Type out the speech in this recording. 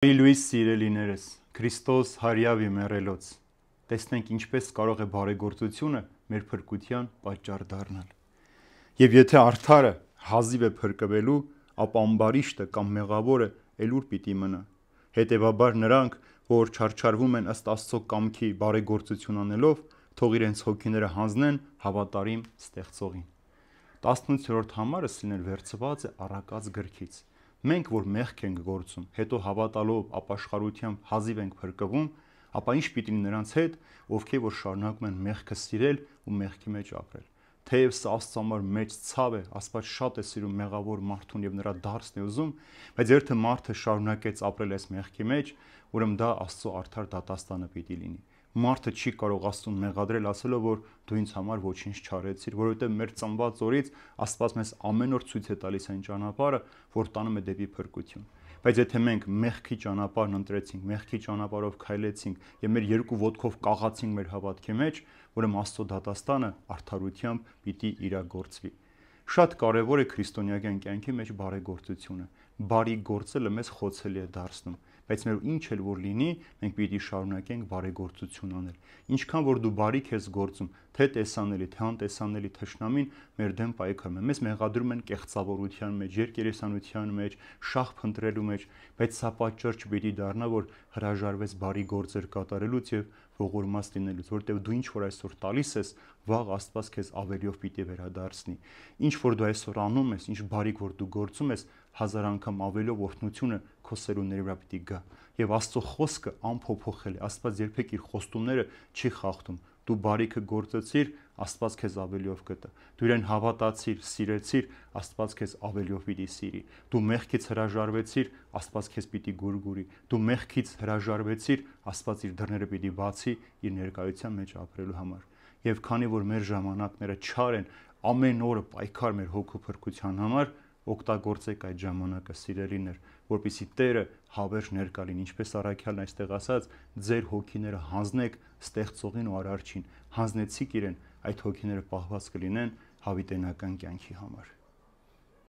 Լույս սիրելիներս, Քրիստոս հարյավի մեռելոց, տեսնենք ինչպես կարող է բարեգործությունը մեր փրկության պատճառ դառնալ։ Եվ եթե արդարը հազիվ է փրկվելու, ապա ամբարիշտը կամ մեղավորը էլ ուր պիտի մնա։ Հետևաբար նրանք, որ չարչարվում են ըստ Աստծո կամքի բարեգործություն անելով, թող իրենց հոգիները հանձնեն հավատարիմ ստեղծողին։ 18-րդ համարս լինել վերցված է Առակաց գրքից։ Մենք, որ մեղք ենք գործում, հետո հավատալով ապաշխարությամբ հազիվ ենք փրկվում, ապա ինչ պիտի լինի նրանց հետ, ովքեր որ շարունակում են մեղքը սիրել ու մեղքի մեջ ապրել։ Թեև սա Աստծո համար մեծ ցավ է, Աստված շատ է սիրում մեղավոր մարդուն եւ նրա դարձն է ուզում, բայց եթե մարդը շարունակեց ապրել այս մեղքի մեջ, ուրեմն դա Աստծո արդար դատաստանը պիտի լինի։ Մարդը չի կարող Աստծուն մեղադրել ասելով, որ դու ինձ համար ոչինչ չարեցիր, որովհետև մեր ծնված օրից Աստված մեզ ամեն օր ցույց է տալիս այն ճանապարհը, որ տանում է դեպի փրկություն։ Բայց եթե մենք մեղքի ճանապարհն ընտրեցինք, մեղքի ճանապարհով քայլեցինք եւ մեր երկու ոտքով կաղացինք մեր հավատքի մեջ, ուրեմն Աստծո դատաստանը արդարությամբ պիտի իրագործվի։ Շատ կարևոր է քրիստոնեական կյանքի մեջ բարեգործությունը։ Բարի գործելը մեզ խոցելի է դարձնում, բայց մեր ինչ էլ որ լինի, մենք պիտի շարունակենք բարեգործություն անել։ Ինչքան որ դու բարիք ես գործում, թե տեսանելի, թե անտեսանելի թշնամին մեր դեմ պայքարում է։ Մեզ մեղադրում են կեղծավորության մեջ, երկերեսանության մեջ, շահ փնտրելու մեջ, բայց սա պատճառ չպիտի դառնա, որ հրաժարվես բարի գործեր կատարելուց եւ ողորմած լինելուց, որտեղ դու ինչ որ այսօր տալիս ես, վաղ Աստված քեզ ավելիով պիտի վերադարձնի։ Ինչ որ դու այսօր անում ես, ինչ բարիք որ դու գործում ես, հազար անգամ ավելիով օրհնությունը քո սերունդների վրա պիտի գա։ Եվ Աստծո խոսքը անփոփոխել է։ Աստված երբեք իր խոստումները չի խախտում։ Դու բարիքը գործեցիր, Աստված քեզ ավելիով կտա։ Դու իրեն հավատացիր, սիրեցիր, Աստված քեզ ավելիով պիտի սիրի։ Դու մեղքից հրաժարվեցիր, Աստված քեզ պիտի գուրգուրի։ Դու մեղքից հրաժարվեցիր, Աստված իր դռները պիտի բացի իր ներկայության մեջ ապրելու համար։ Եվ քանի որ մեր ժամանակները չար են, ամեն օրը պայքար մեր հոգու փրկության համար, օգտագործեք այդ ժամանակը, սիրելիներ, որպեսզի Տերը հավերժ ներկա լինի, ինչպես առաքյալն այստեղ ասաց, ձեր հոգիները հանձնեք ստեղծողին ու արարչին, հանձնեցիք իրեն, այդ հոգիները պահված կլինեն հավիտենական կյանքի համար։